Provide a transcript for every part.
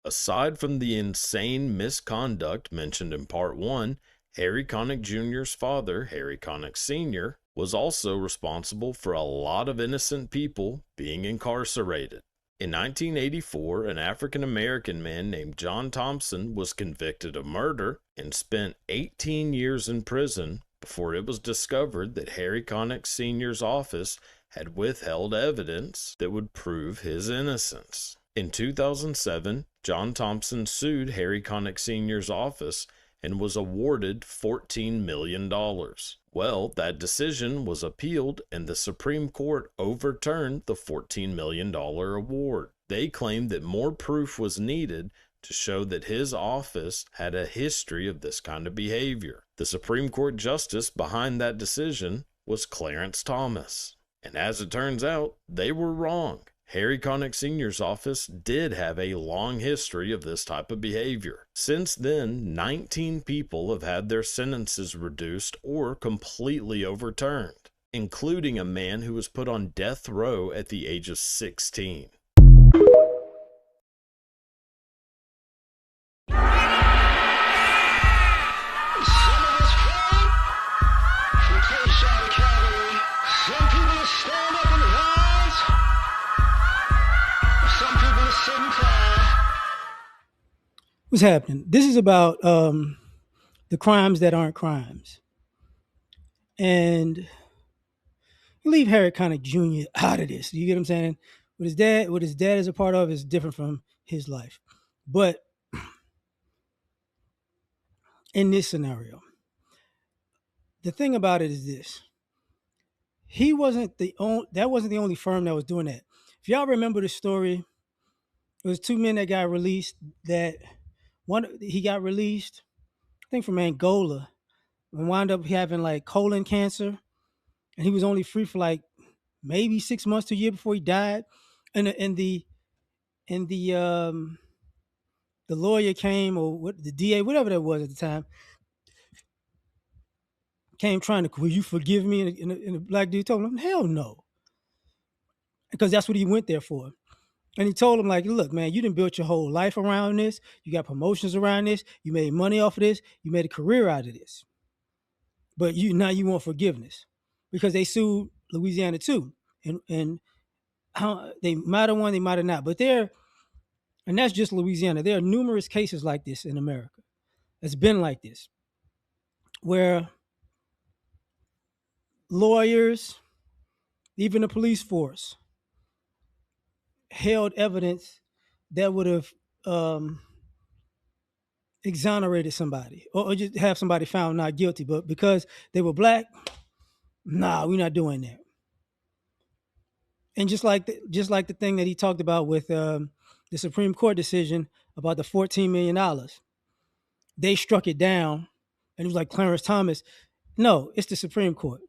Aside from the insane misconduct mentioned in Part 1, Harry Connick Jr.'s father, Harry Connick Sr., was also responsible for a lot of innocent people being incarcerated. In 1984, an African American man named John Thompson was convicted of murder and spent 18 years in prison before it was discovered that Harry Connick Sr.'s office had withheld evidence that would prove his innocence. In 2007, John Thompson sued Harry Connick Sr.'s office and was awarded $14 million. Well, that decision was appealed and the Supreme Court overturned the $14 million award. They claimed that more proof was needed to show that his office had a history of this kind of behavior. The Supreme Court justice behind that decision was Clarence Thomas. And as it turns out, they were wrong. Harry Connick Sr.'s office did have a long history of this type of behavior. Since then, 19 people have had their sentences reduced or completely overturned, including a man who was put on death row at the age of 16. What's happening? This is about the crimes that aren't crimes, and you leave Harry Connick Jr. out of this. You get what I'm saying? What his dad is a part of is different from his life, but in this scenario, the thing about it is this: he wasn't the only. That wasn't the only firm that was doing that. If y'all remember the story, it was two men that got released. That he got released, I think, from Angola, and wound up having like colon cancer, and he was only free for like maybe 6 months to a year before he died. And the lawyer came, or what, the DA, whatever that was at the time, came trying to, will you forgive me? And the black dude told him, hell no, because that's what he went there for. And he told him, like, look, man, you done built your whole life around this. You got promotions around this. You made money off of this. You made a career out of this. But now you want forgiveness, because they sued Louisiana too, and how they might have won, they might have not. But and that's just Louisiana. There are numerous cases like this in America. It's been like this, where lawyers, even the police force, held evidence that would have exonerated somebody, or just have somebody found not guilty. But because they were black, nah, we're not doing that. And just like the thing that he talked about with the Supreme Court decision about the $14 million, they struck it down, and it was like Clarence Thomas. No, it's the Supreme Court.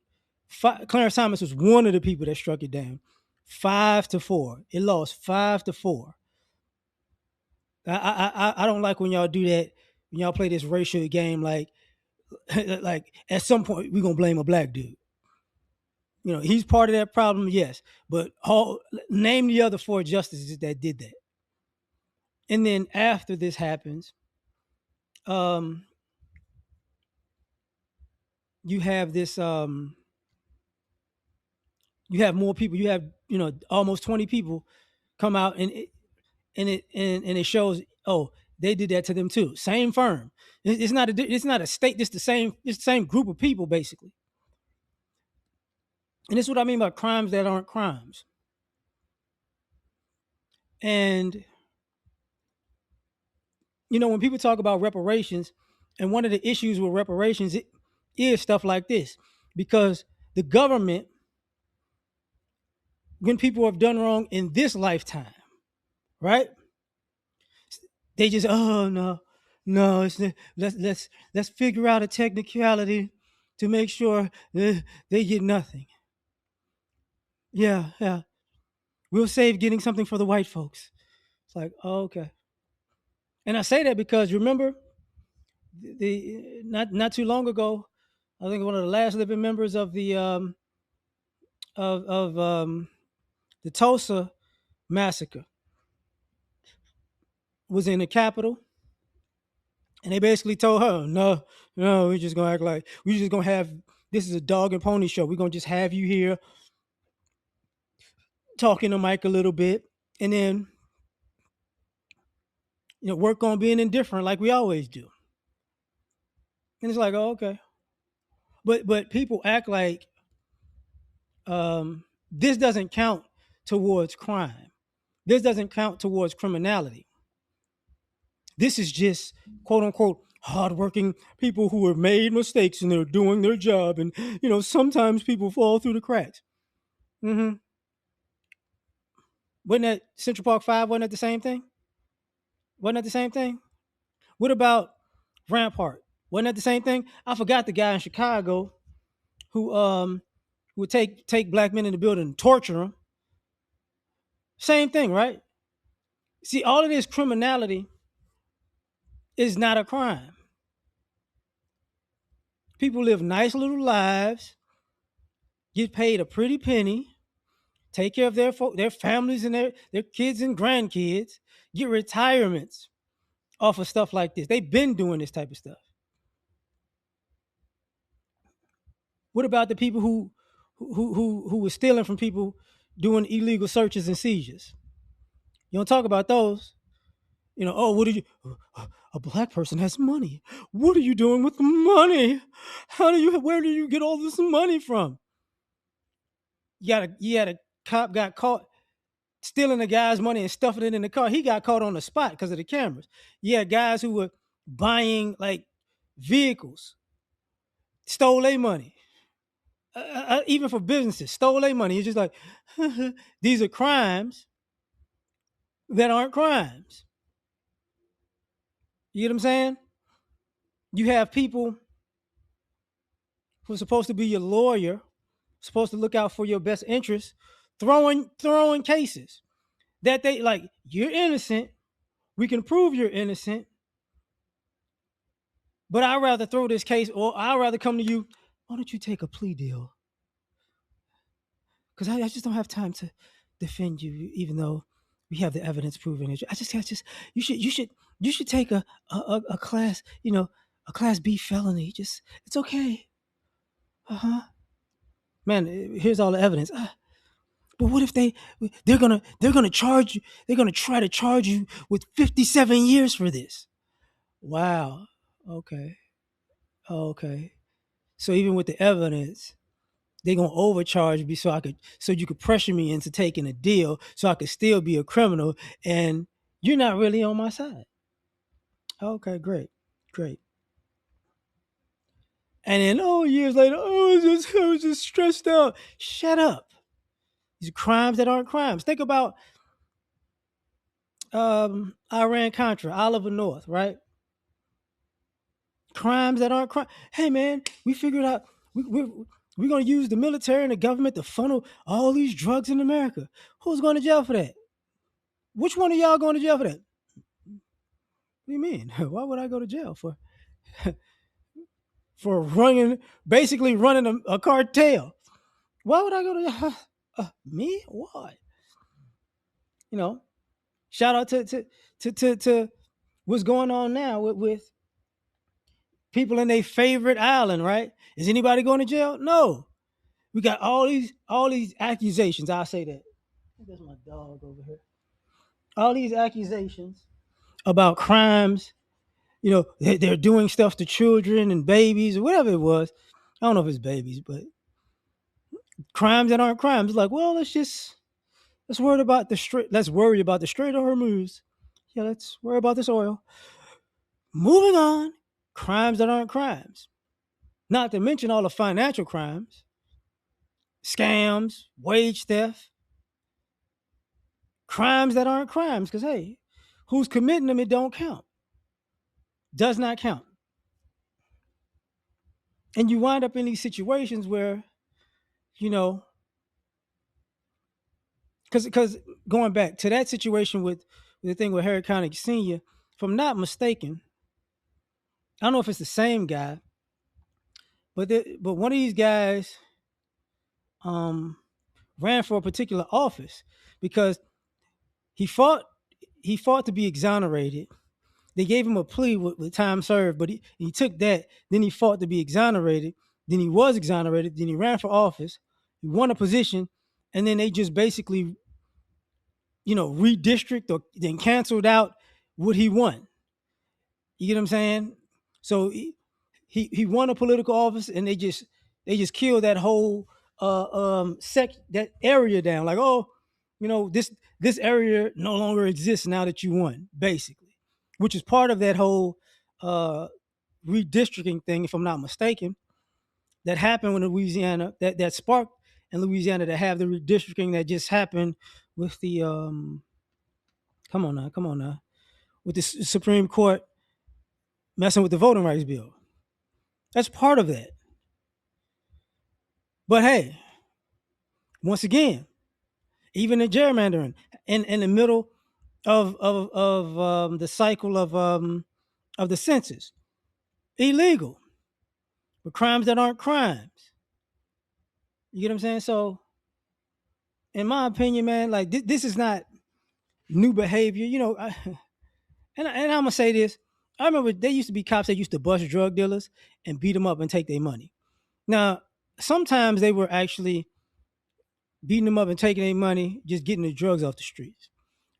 Clarence Thomas was one of the people that struck it down, 5-4. It lost 5-4. I don't like when y'all do that. When y'all play this racial game, like like at some point we're gonna blame a black dude. You know, he's part of that problem, yes. But name the other four justices that did that. And then after this happens, you have this you have more people. You have, almost 20 people come out, and it shows, oh, they did that to them too. Same firm. It's not a state. It's the same group of people basically. And this is what I mean by crimes that aren't crimes. And when people talk about reparations, and one of the issues with reparations is stuff like this, because the government, when people have done wrong in this lifetime, right? They just, oh no, let's figure out a technicality to make sure they get nothing. Yeah, we'll save getting something for the white folks. It's like, oh, okay. And I say that because remember, the not too long ago, I think one of the last living members of the the Tulsa massacre, was in the Capitol, and they basically told her, "No, no, we're just gonna act like we're just gonna have this is a dog and pony show. We're gonna just have you here talking to Mike a little bit, and then work on being indifferent like we always do." And it's like, oh, okay, but people act like this doesn't count towards crime. This doesn't count towards criminality. This is just quote unquote hardworking people who have made mistakes and they're doing their job. And sometimes people fall through the cracks. Mm-hmm. Wasn't that Central Park Five? Wasn't that the same thing? Wasn't that the same thing? What about Rampart? Wasn't that the same thing? I forgot the guy in Chicago who would take black men in the building and torture them. Same thing, right? See, all of this criminality is not a crime. People live nice little lives, get paid a pretty penny, take care of their families and their kids and grandkids, get retirements off of stuff like this. They've been doing this type of stuff. What about the people who were stealing from people doing illegal searches and seizures? You don't talk about those. Oh, what did you? A black person has money. What are you doing with the money? Where do you get all this money from? You had a cop got caught stealing a guy's money and stuffing it in the car. He got caught on the spot because of the cameras. Yeah, guys who were buying like vehicles, stole their money. Even for businesses, stole their money. It's just like these are crimes that aren't crimes. You get what I'm saying? You have people who's supposed to be your lawyer, supposed to look out for your best interests, throwing cases that they like. You're innocent. We can prove you're innocent, but I'd rather throw this case, or I'd rather come to you. Why don't you take a plea deal? Because I just don't have time to defend you, even though we have the evidence proving it. I just you should take a class, a class B felony. Just it's okay. Uh-huh. Man, here's all the evidence. But what if they're gonna charge you? They're gonna try to charge you with 57 years for this. Wow. Okay. Okay. So even with the evidence, they're gonna overcharge me so you could pressure me into taking a deal so I could still be a criminal, and you're not really on my side. Okay, great. Great. And then years later, I was just stressed out. Shut up. These are crimes that aren't crimes. Think about Iran Contra, Oliver North, right? Crimes that aren't crime. Hey man, we figured out we're going to use the military and the government to funnel all these drugs in America. Who's going to jail for that? Which one of y'all going to jail for that? What do you mean? Why would I go to jail for basically running a cartel? Why would I go to jail? Me? Why? You know, shout out to what's going on now with people in their favorite island, right? Is anybody going to jail? No. We got all these accusations. I'll say that. There's my dog over here. All these accusations about crimes. They're doing stuff to children and babies or whatever it was. I don't know if it's babies, but crimes that aren't crimes. It's like, well, let's worry about the Strait. Let's worry about the Strait of Hormuz. Yeah, let's worry about this oil. Moving on. Crimes that aren't crimes. Not to mention all the financial crimes, scams, wage theft, crimes that aren't crimes. Because hey, who's committing them? It don't count. Does not count. And you wind up in these situations where, you know, because going back to that situation with the thing with Harry Connick Sr., if I'm not mistaken, I don't know if it's the same guy, but one of these guys ran for a particular office because he fought. he fought to be exonerated. They gave him a plea with time served, but he took that. Then he fought to be exonerated. Then he was exonerated. Then he ran for office. He won a position, and then they just basically, redistrict or then canceled out what he won. You get what I'm saying? So he won a political office, and they just killed that whole that area down. Like, oh, this area no longer exists now that you won, basically, which is part of that whole uh redistricting thing, if I'm not mistaken, that happened in Louisiana, that sparked in Louisiana to have the redistricting that just happened with the come on now, with the Supreme Court messing with the voting rights bill. That's part of that. But hey, once again, even in gerrymandering, in the middle of the cycle of the census, illegal for crimes that aren't crimes. You get what I'm saying? So, in my opinion, man, like this is not new behavior. And I'm gonna say this. I remember there used to be cops that used to bust drug dealers and beat them up and take their money. Now, sometimes they were actually beating them up and taking their money, just getting the drugs off the streets.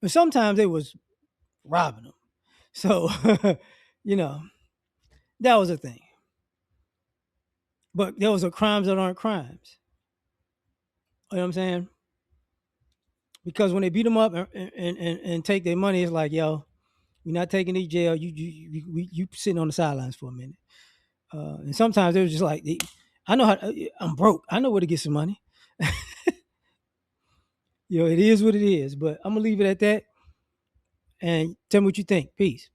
But sometimes they was robbing them. So, you know, that was a thing. But there was a crimes that aren't crimes. You know what I'm saying? Because when they beat them up and take their money, it's like, yo, you're not taking these jail. You sitting on the sidelines for a minute. And sometimes it was just like, I know how. I'm broke. I know where to get some money. It is what it is. But I'm gonna leave it at that. And tell me what you think. Peace.